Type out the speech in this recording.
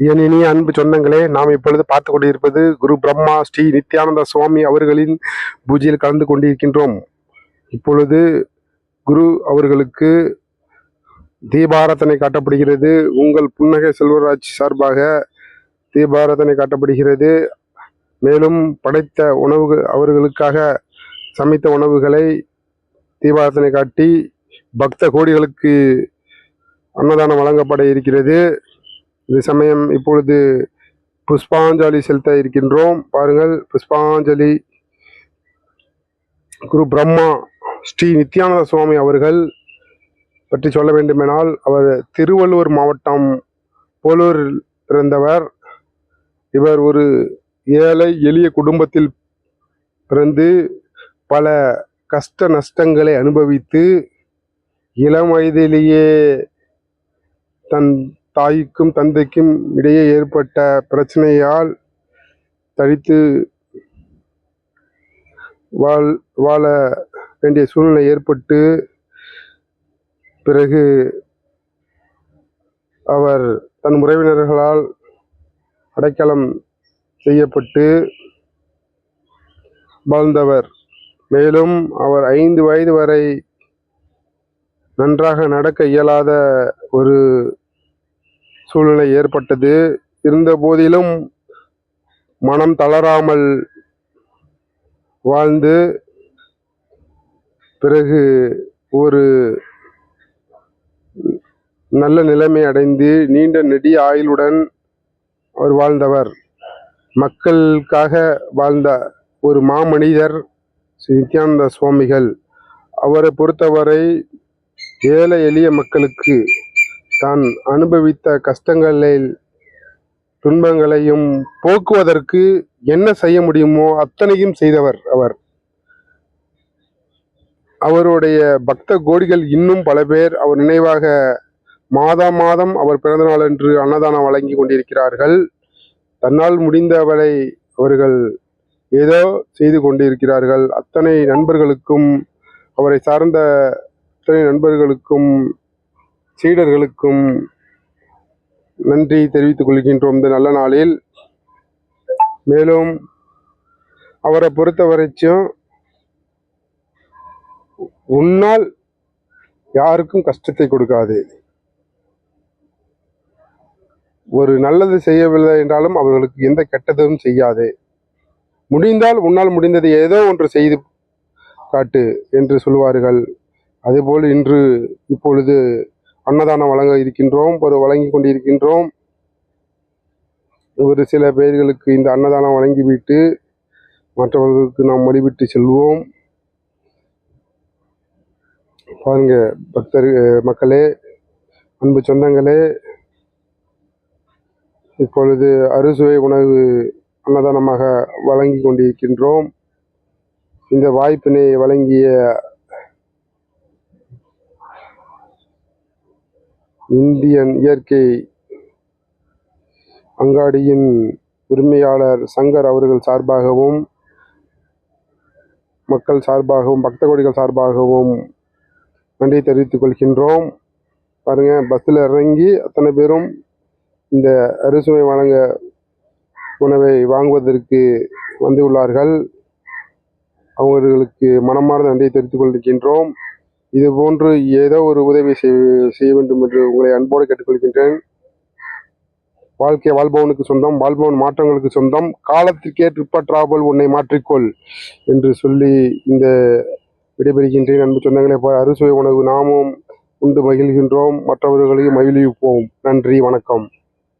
என் இனிய அன்பு சொந்தங்களே, நாம் இப்பொழுது பார்த்து கொண்டிருப்பது குரு பிரம்மா ஸ்ரீ நித்யானந்த சுவாமி அவர்களின் பூஜையில் கலந்து கொண்டிருக்கின்றோம். இப்பொழுது குரு அவர்களுக்கு தீபாராதனை காட்டப்படுகிறது. உங்கள் புன்னகை செல்வராஜ் சார்பாக தீபாராதனை காட்டப்படுகிறது. மேலும் படைத்த உணவுகள் அவர்களுக்காக சமைத்த உணவுகளை தீபாராதனை காட்டி பக்த கோடிகளுக்கு அன்னதானம் வழங்கப்பட இருக்கிறது. இது சமயம் இப்பொழுது புஷ்பாஞ்சலி செலுத்த இருக்கின்றோம். பாருங்கள், புஷ்பாஞ்சலி. குரு பிரம்மா ஸ்ரீ நித்யானந்த சுவாமி அவர்கள் பற்றி சொல்ல வேண்டுமெனால், அவர் திருவள்ளூர் மாவட்டம் போலூரில் பிறந்தவர். இவர் ஒரு ஏழை எளிய குடும்பத்தில் பிறந்து பல கஷ்ட நஷ்டங்களை அனுபவித்து இளம் வயதிலேயே தன் தாய்க்கும் தந்தைக்கும் இடையே ஏற்பட்ட பிரச்சனையால் தடித்து வாழ வேண்டிய சூழ்நிலை ஏற்பட்டு பிறகு அவர் தன் உறவினர்களால் அடைக்கலம் செய்யப்பட்டு வாழ்ந்தவர். மேலும் அவர் 5 வயது வரை நன்றாக நடக்க இயலாத ஒரு சூழ்நிலை ஏற்பட்டது. இருந்த போதிலும் மனம் தளராமல் வாழ்ந்து பிறகு ஒரு நல்ல நிலைமை அடைந்து நீண்ட நெடிய ஆயுளுடன் அவர் வாழ்ந்தவர். மக்களுக்காக வாழ்ந்த ஒரு மாமனிதர் ஸ்ரீ நித்யானந்த சுவாமிகள். அவரை பொறுத்தவரை ஏழை எளிய மக்களுக்கு தான் அனுபவித்த கஷ்டங்களில் துன்பங்களையும் போக்குவதற்கு என்ன செய்ய முடியுமோ அத்தனையும் செய்தவர் அவர். அவருடைய பக்த கோடிகள் இன்னும் பல பேர் அவர் நினைவாக மாதம் அவர் பிறந்த நாள் என்று அன்னதானம் வழங்கி கொண்டிருக்கிறார்கள். தன்னால் முடிந்தவரை அவர்கள் ஏதோ செய்து கொண்டிருக்கிறார்கள். அத்தனை நண்பர்களுக்கும், அவரை சார்ந்த அத்தனை நண்பர்களுக்கும், சீடர்களுக்கும் நன்றி தெரிவித்துக் கொள்கின்றோம் இந்த நல்ல நாளில். மேலும் அவரை பொறுத்தவரைக்கும் உன்னால் யாருக்கும் கஷ்டத்தை கொடுக்காது. ஒரு நல்லது செய்யவில்லை என்றாலும் அவர்களுக்கு எந்த கெட்டதும் செய்யாது. முடிந்தால் உன்னால் முடிந்தது ஏதோ ஒன்று செய்து காட்டு என்று சொல்வார்கள். அதேபோல் இப்பொழுது அன்னதானம் வழங்கி கொண்டிருக்கின்றோம். ஒரு சில பேர்களுக்கு இந்த அன்னதானம் வழங்கிவிட்டு மற்றவர்களுக்கு நாம் வழிவிட்டு செல்வோம். பாருங்க மக்களே, அன்பு சொந்தங்களே, இப்பொழுது அறுசுவை உணவு அன்னதானமாக வழங்கி கொண்டிருக்கின்றோம். இந்த வாய்ப்பினை வழங்கிய இந்தியன் இயற்கை அங்காடியின் உரிமையாளர் சங்கர் அவர்கள் சார்பாகவும், மக்கள் சார்பாகவும், பக்த கோடிகள் சார்பாகவும் நன்றி தெரிவித்துக் கொள்கின்றோம். பாருங்க, பஸ்ஸில் இறங்கி அத்தனை பேரும் இந்த அறுசுவை வழங்க உணவை வாங்குவதற்கு வந்துள்ளார்கள். அவர்களுக்கு மனமார்ந்த நன்றியை தெரிவித்துக் கொள்கின்றோம். இது போன்று ஏதோ ஒரு உதவி செய்ய வேண்டும் என்று உங்களை அன்போடு கேட்டுக்கொள்கின்றேன். வாழ்க்கை வாழ்பவனுக்கு சொந்தம், வாழ்பவன் மாற்றங்களுக்கு சொந்தம். காலத்திற்கேற்பற்றாமல் உன்னை மாற்றிக்கொள் என்று சொல்லி இந்த விடைபெறுகின்றேன். அன்பு சொந்தங்களே, அறுசுவை உணவு நாமும் உண்டு மகிழ்கின்றோம், மற்றவர்களையும் மகிழ்விப்போம். நன்றி, வணக்கம்.